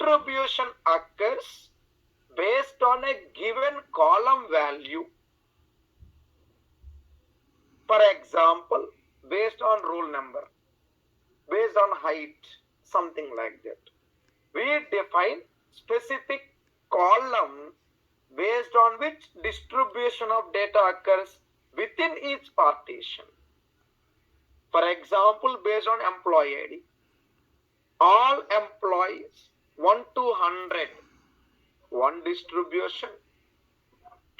distribution occurs based on a given column value. For example, based on roll number, based on height, something like that. We define specific column based on which distribution of data occurs within each partition. For example, based on employee ID, all employees 1 to 100, one distribution,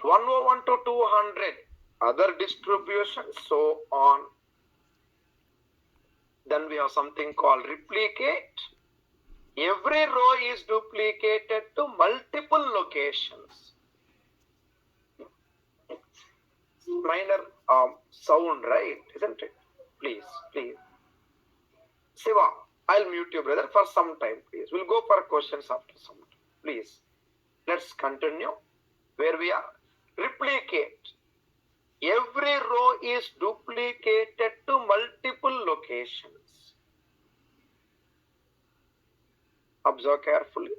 101 to 200, other distribution, so on. Then we have something called replicate. Every row is duplicated to multiple locations. Minor sound, right? Isn't it? Please. Siva, I'll mute you, brother, for some time, please. We'll go for questions after some time. Please. Let's continue where we are. Replicate. Every row is duplicated to multiple locations. Observe carefully.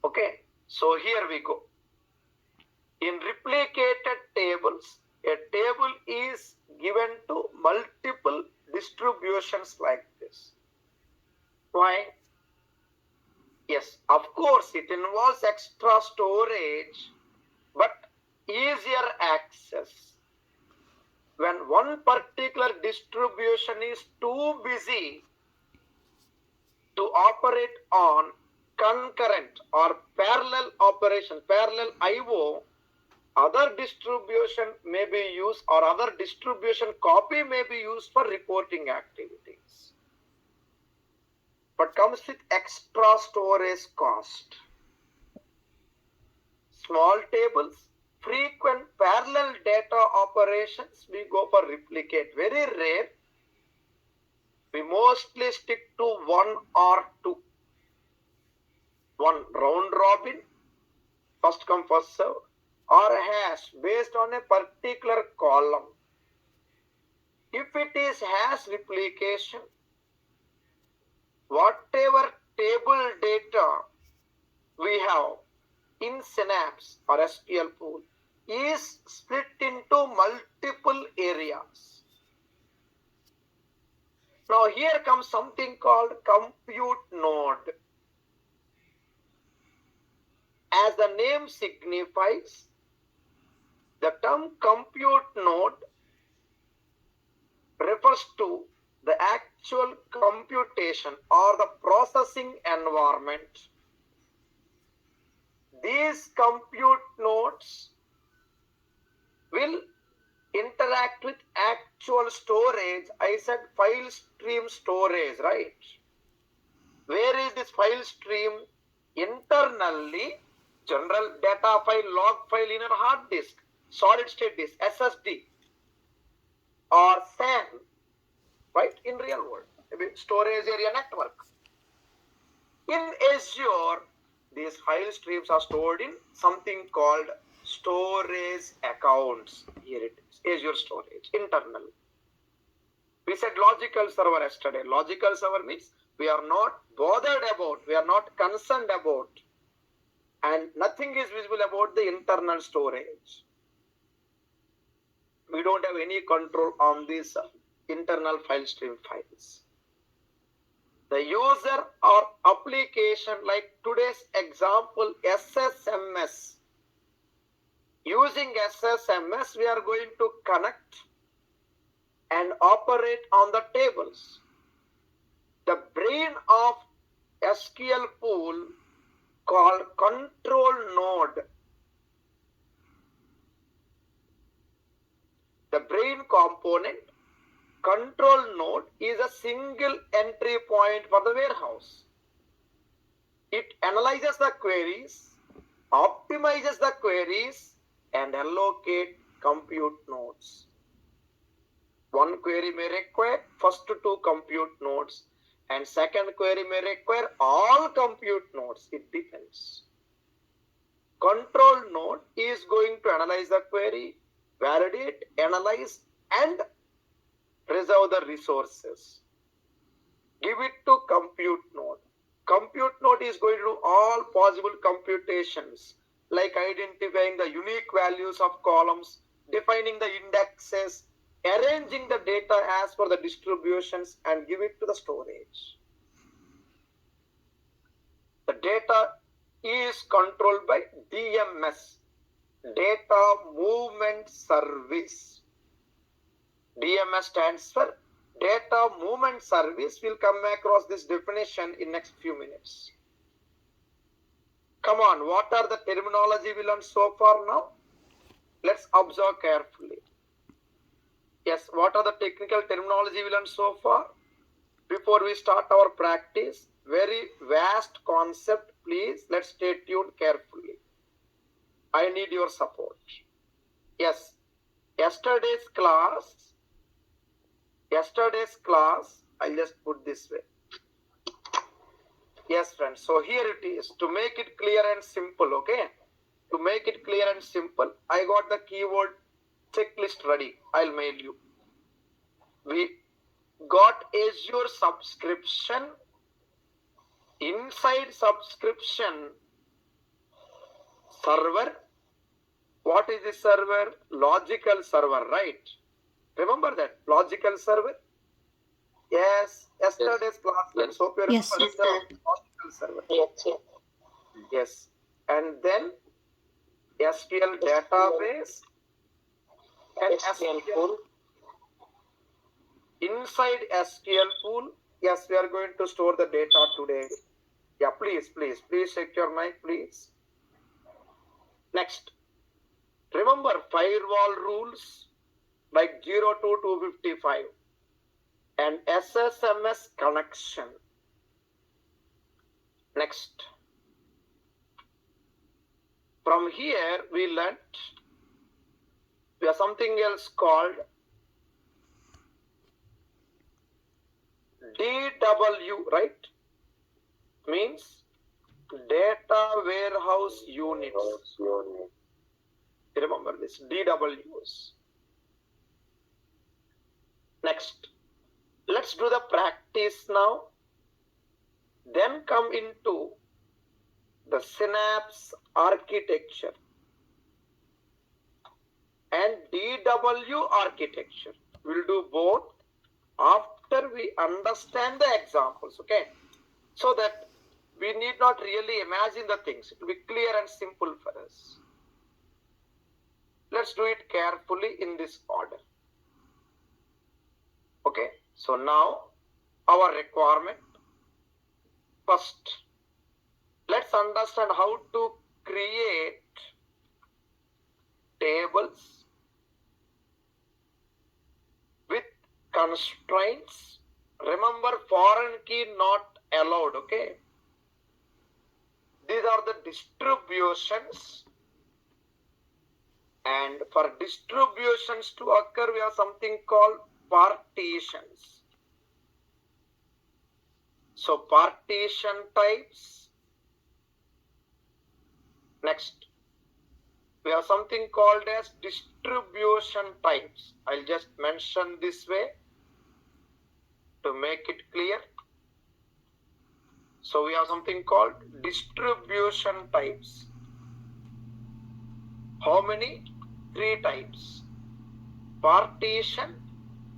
Okay, so here we go. In replicated tables, a table is given to multiple distributions like this. Why? Yes, of course, it involves extra storage, but easier access. When one particular distribution is too busy to operate on concurrent or parallel operation, parallel IO, other distribution may be used or other distribution copy may be used for reporting activities, but comes with extra storage cost. Small tables, frequent parallel data operations, we go for replicate. Very rare, we mostly stick to one or two. One round robin, first come first serve, or hash based on a particular column. If it is hash replication, whatever table data we have in Synapse or SQL pool is split into multiple areas. Now here comes something called compute node. As the name signifies, the term compute node refers to the actual computation or the processing environment. These compute nodes will interact with actual storage. I said file stream storage, right? Where is this file stream? Internally, general data file, log file in a hard disk, solid state disk, SSD, or SAN, right? In real world, storage area network. In Azure, these file streams are stored in something called storage accounts. Here it is, Azure storage, internal. We said logical server yesterday. Logical server means we are not bothered about, we are not concerned about, and nothing is visible about the internal storage. We don't have any control on these internal file stream files. The user or application, like today's example, SSMS. Using SSMS, we are going to connect and operate on the tables. The brain of SQL pool called control node. The brain component, control node, is a single entry point for the warehouse. It analyzes the queries, optimizes the queries, and allocate compute nodes. One query may require first two compute nodes, and second query may require all compute nodes. It depends. Control node is going to analyze the query, validate, analyze, and reserve the resources. Give it to compute node. Compute node is going to do all possible computations, like identifying the unique values of columns, defining the indexes, arranging the data as per the distributions, and give it to the storage. The data is controlled by DMS, Data Movement Service. DMS stands for Data Movement Service. We'll come across this definition in next few minutes. Come on, what are the terminology we learned so far now? Let's observe carefully. Yes, what are the technical terminology we learned so far? Before we start our practice, very vast concept, please. Let's stay tuned carefully. I need your support. Yes, yesterday's class, I'll just put this way. Yes, friends, so here it is. To make it clear and simple, okay? To make it clear and simple, I got the keyword checklist ready. I'll mail you. We got Azure subscription. Inside subscription, server. What is the server? Logical server, right? Remember that? Logical server? Yes, yesterday's class. Let's hope you remember the logical server. Yes. And then SQL database and SQL pool. Inside SQL pool, yes, we are going to store the data today. Yeah, please check your mic, please. Next. Remember firewall rules like 0 to 255 and SSMS connection. Next. From here we learnt we have something else called DW, right? Means data warehouse units. Remember this, DWs. Next, let's do the practice now. Then come into the Synapse architecture and DW architecture. We'll do both after we understand the examples, okay? So that we need not really imagine the things. It will be clear and simple for us. Let's do it carefully in this order. Okay, so now our requirement. First, let's understand how to create tables with constraints. Remember, foreign key not allowed, okay? These are the distributions. And for distributions to occur, we have something called partitions. So partition types. Next, we have something called as distribution types. I'll just mention this way to make it clear. So we have something called distribution types. How many? 3 types. Partition,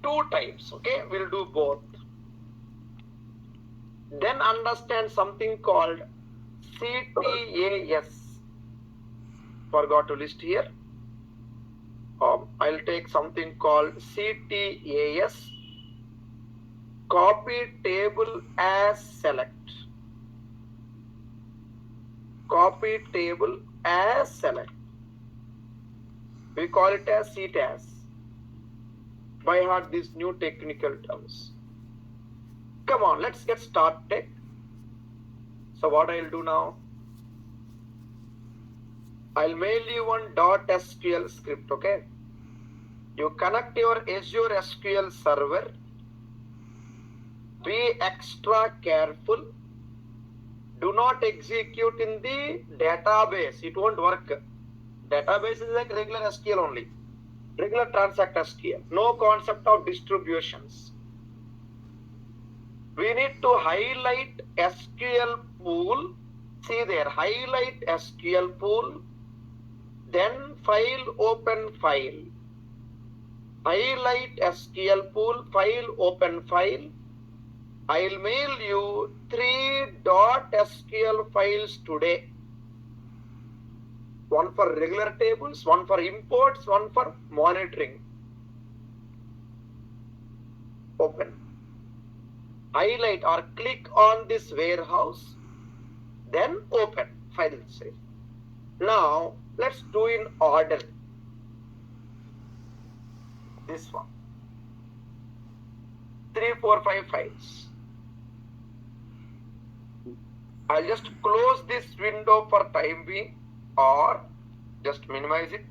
2 types. Okay, we'll do both. Then understand something called CTAS. Forgot to list here. I'll take something called CTAS. Copy table as select. Copy table as select. We call it as CTAS. By heart these new technical terms. Come on, let's get started. So what I'll do now? I'll mail you one .SQL script, okay? You connect your Azure SQL server. Be extra careful. Do not execute in the database. It won't work. Database is like regular SQL only. Regular transact SQL. No concept of distributions. We need to highlight SQL pool. See there, highlight SQL pool, then file, open file. Highlight SQL pool, file, open file. I'll mail you 3 .SQL files today. One for regular tables, one for imports, one for monitoring. Open. Highlight or click on this warehouse, then open. File save. Now let's do in order. This one. 3, 4, 5 files. I'll just close this window for time being, or just minimize it.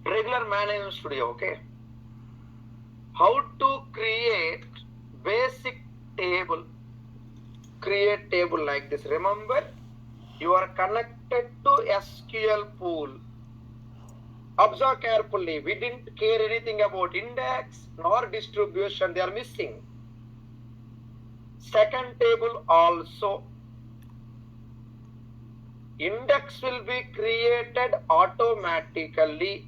Regular Management Studio, okay? How to create basic table. Create table like this. Remember, you are connected to SQL pool. Observe carefully. We didn't care anything about index nor distribution. They are missing. Second table also. Index will be created automatically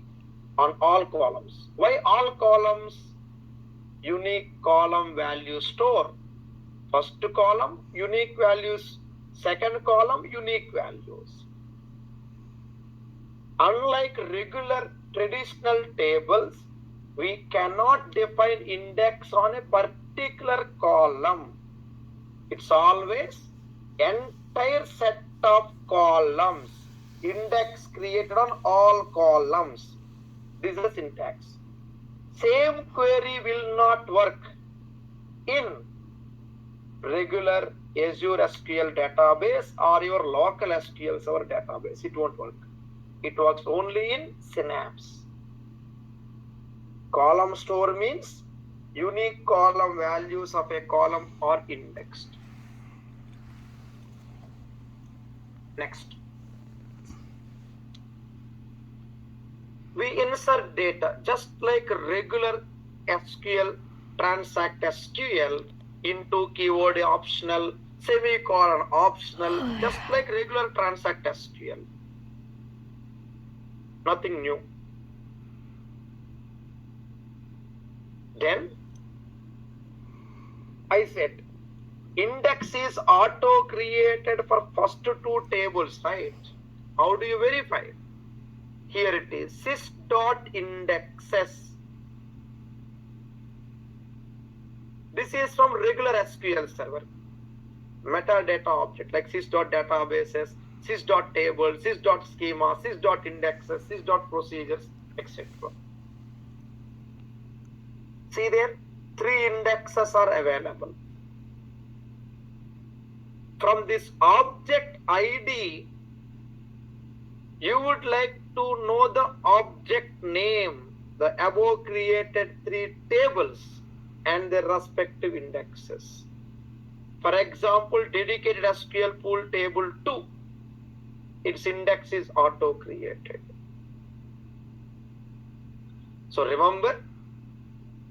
on all columns. Why all columns? Unique column value store. First column, unique values. Second column, unique values. Unlike regular traditional tables, we cannot define index on a particular column. It's always entire set of columns. Index created on all columns. This is the syntax. Same query will not work in regular Azure SQL database or your local SQL Server database. It won't work. It works only in Synapse. Column store means unique column values of a column are indexed. Next. We insert data just like regular SQL, transact SQL into keyword optional, semicolon optional, just like regular transact SQL. Nothing new. Then I said index is auto created for first 2 tables, right? How do you verify? Here it is, sys.indexes. This is from regular SQL Server. Metadata object like sys.databases, sys.tables, sys.schema, sys.indexes, sys.procedures, etc. See there, 3 indexes are available. From this object ID, you would like to know the object name, the above created 3 tables and their respective indexes. For example, dedicated SQL pool table 2, its index is auto created. So remember,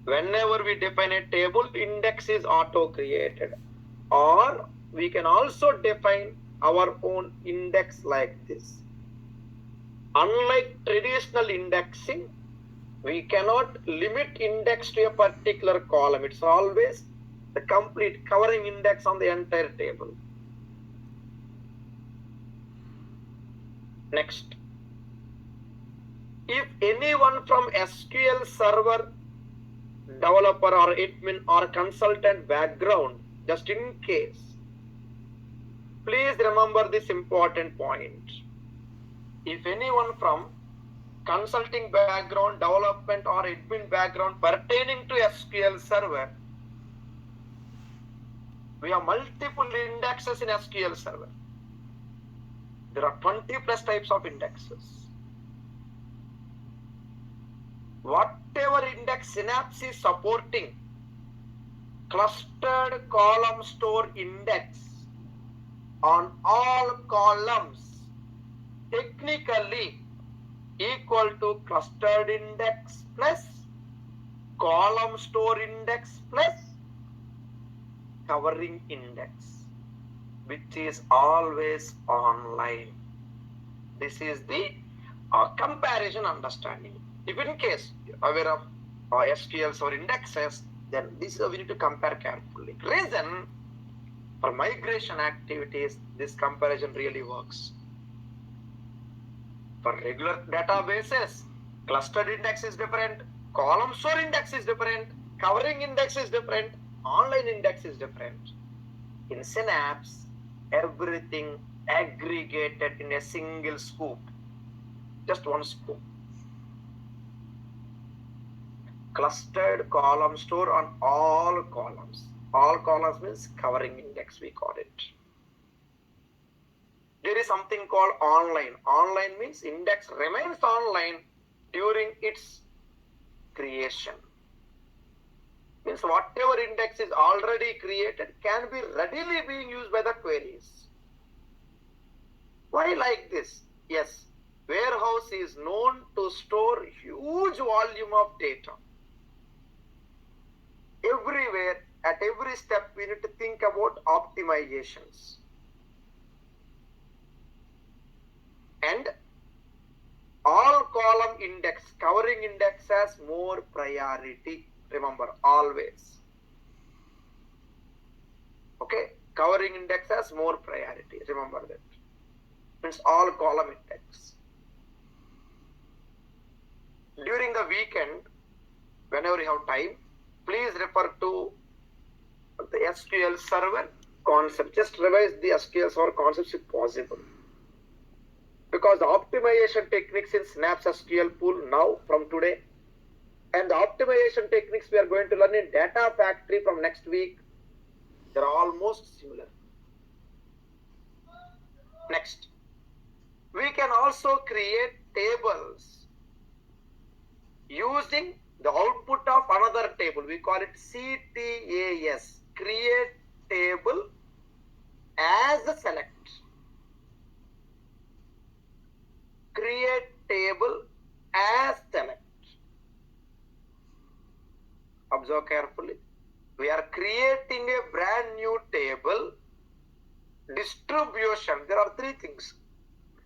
whenever we define a table, index is auto created, or we can also define our own index like this. Unlike traditional indexing, we cannot limit index to a particular column. It's always the complete covering index on the entire table. Next. If anyone from SQL Server developer or admin or consultant background, just in case, please remember this important point. If anyone from consulting background, development or admin background pertaining to SQL Server, we have multiple indexes in SQL Server. There are 20 plus types of indexes. Whatever index Synapse is supporting, clustered column store index on all columns technically equal to clustered index plus column store index plus covering index, which is always online. This is the comparison understanding. If in case you're aware of SQLs or indexes, then this is we need to compare carefully. Reason, for migration activities, this comparison really works. For regular databases, clustered index is different, column store index is different, covering index is different, online index is different. In Synapse, everything aggregated in a single scoop, just one scoop. Clustered column store on all columns. All columns means covering index, we call it. There is something called online. Online means index remains online during its creation. Means whatever index is already created can be readily being used by the queries. Why like this? Yes, warehouse is known to store huge volume of data. Everywhere, at every step, we need to think about optimizations. And all column index, covering index has more priority. Remember, always. Okay, covering index has more priority. Remember that. Means all column index. During the weekend, whenever you have time, please refer to the SQL Server concept. Just revise the SQL Server concepts if possible. Because the optimization techniques in Synapse SQL pool now from today, and the optimization techniques we are going to learn in Data Factory from next week, they are almost similar. Next, we can also create tables using the output of another table. We call it CTAS, create table as a select. Create table as select. Observe carefully. We are creating a brand new table. Distribution. There are three things: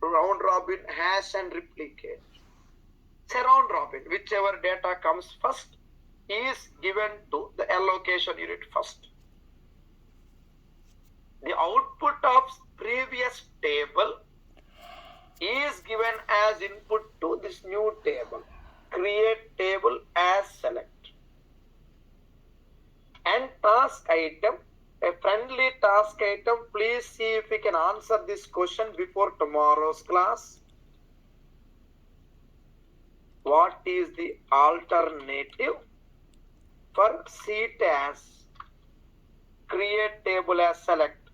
round robin, hash, and replicate. It's a round robin. Whichever data comes first is given to the allocation unit first. The output of previous table is given as input to this new table. Create table as select. And task item, a friendly task item. Please see if we can answer this question before tomorrow's class. What is the alternative for CTAS, create table as select,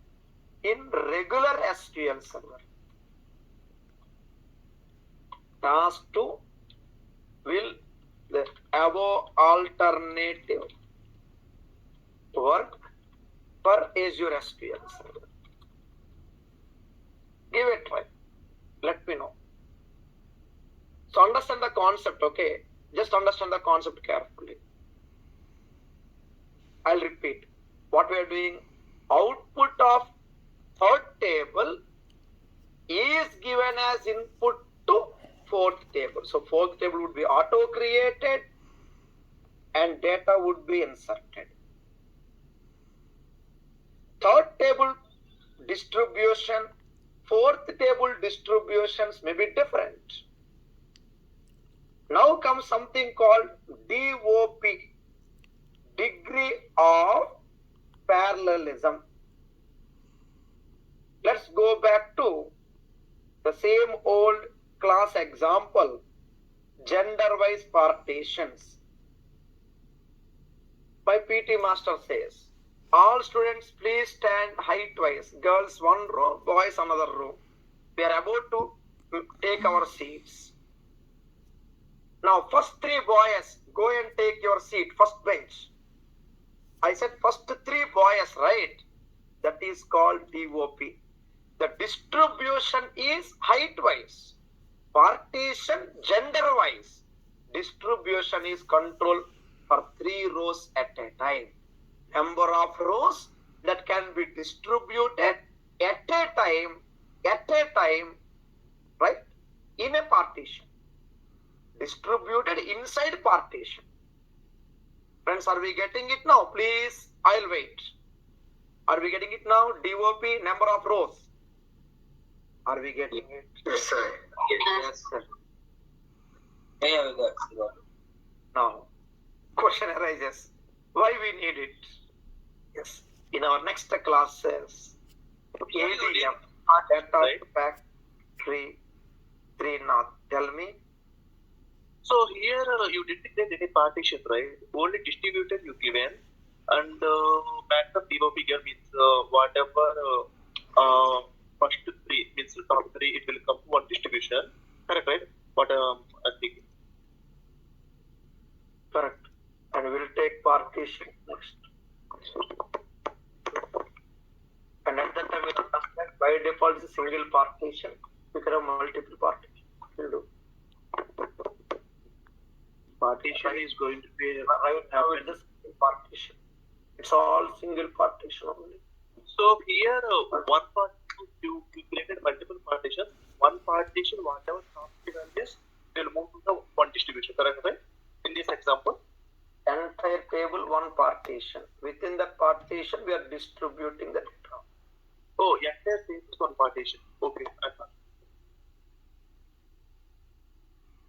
in regular SQL Server? Task 2, will the above alternative work for Azure SQL Server? Give it a try. Let me know. So understand the concept, okay? Just understand the concept carefully. I'll repeat. What we are doing, output of third table is given as input to fourth table. So fourth table would be auto-created and data would be inserted. Third table distribution, fourth table distributions may be different. Now comes something called DOP, degree of parallelism. Let's go back to the same old class example, gender-wise partitions. My PT master says, all students please stand height-wise. Girls one row, boys another row. We are about to take our seats. Now first three boys, go and take your seat, first bench. I said first three boys, right? That is called DOP. The distribution is height-wise. Partition gender-wise. Distribution is control for 3 rows at a time. Number of rows that can be distributed at a time, right, in a partition. Distributed inside partition. Friends, are we getting it now? Please, I'll wait. Are we getting it now? DOP, number of rows. Are we getting it? Yes, sir. Yes, sir. Yeah, we got. Now, question arises. Why we need it? Yes. In our next classes, ADM, data factory 3 north. Tell me. So here you didn't declare any partition, right? Only distributed you given, and back the DOP here means whatever first 3 means top 3, it will come to one distribution. Correct, right? What I think. Correct. And we'll take partition next. And at that time we'll understand by default is a single partition. We can have multiple partitions. We'll do. Partition is going to be Right now it's a single partition. It's all single partition only. So here one partition you created multiple partitions. One partition, whatever top 3 values, will move to the one distribution. Correct, right? In this example. Entire table, one partition. Within that partition, we are distributing the data. Oh, entire table is one partition. Okay, I thought.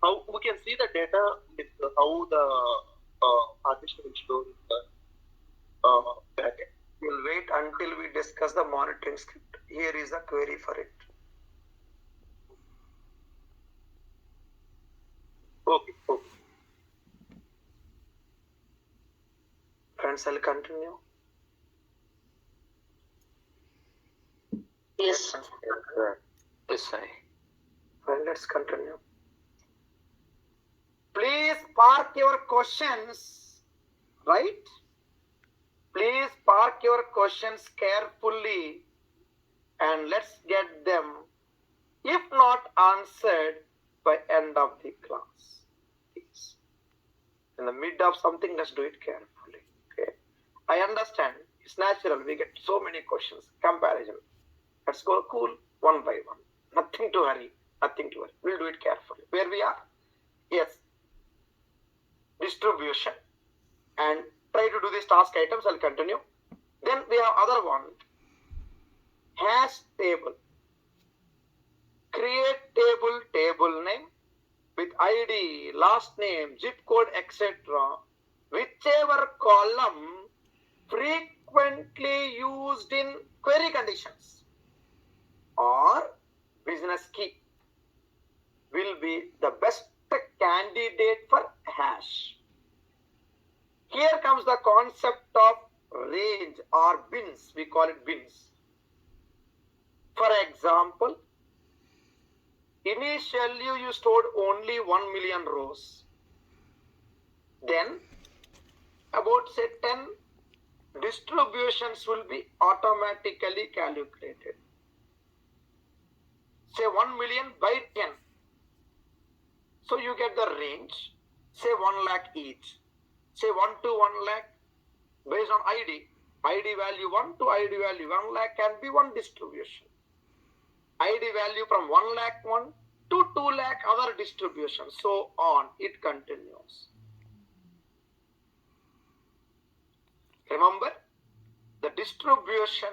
How we can see the data with how the partition will store in the backend. We'll wait until we discuss the monitoring script. Here is the query for it. Okay. Friends, I'll continue. Yes. Yes, sir. Well, let's continue. Please park your questions, right? Please park your questions carefully and let's get them, if not answered, by end of the class. Please. In the mid of something, let's do it carefully. Okay. I understand. It's natural. We get so many questions. Comparison. Let's go cool one by one. Nothing to hurry. Nothing to worry. We'll do it carefully. Where we are? Yes. Distribution. And try to do these task items. I'll continue. Then we have other one. Hash table. Create table name with ID, last name, zip code, etc. Whichever column frequently used in query conditions or business key will be the best candidate for hash. Here comes the concept of range or bins. We call it bins. For example, initially you stored only 1 million rows. Then about say 10 distributions will be automatically calculated. Say 1 million by 10. So you get the range, say 1 lakh each. Say 1 to 1 lakh based on ID. ID value 1 to ID value 1 lakh can be one distribution. ID value from 1 lakh 1 to 2 lakh other distribution. So on, it continues. Remember, the distribution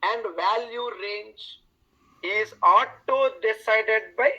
and value range is auto decided by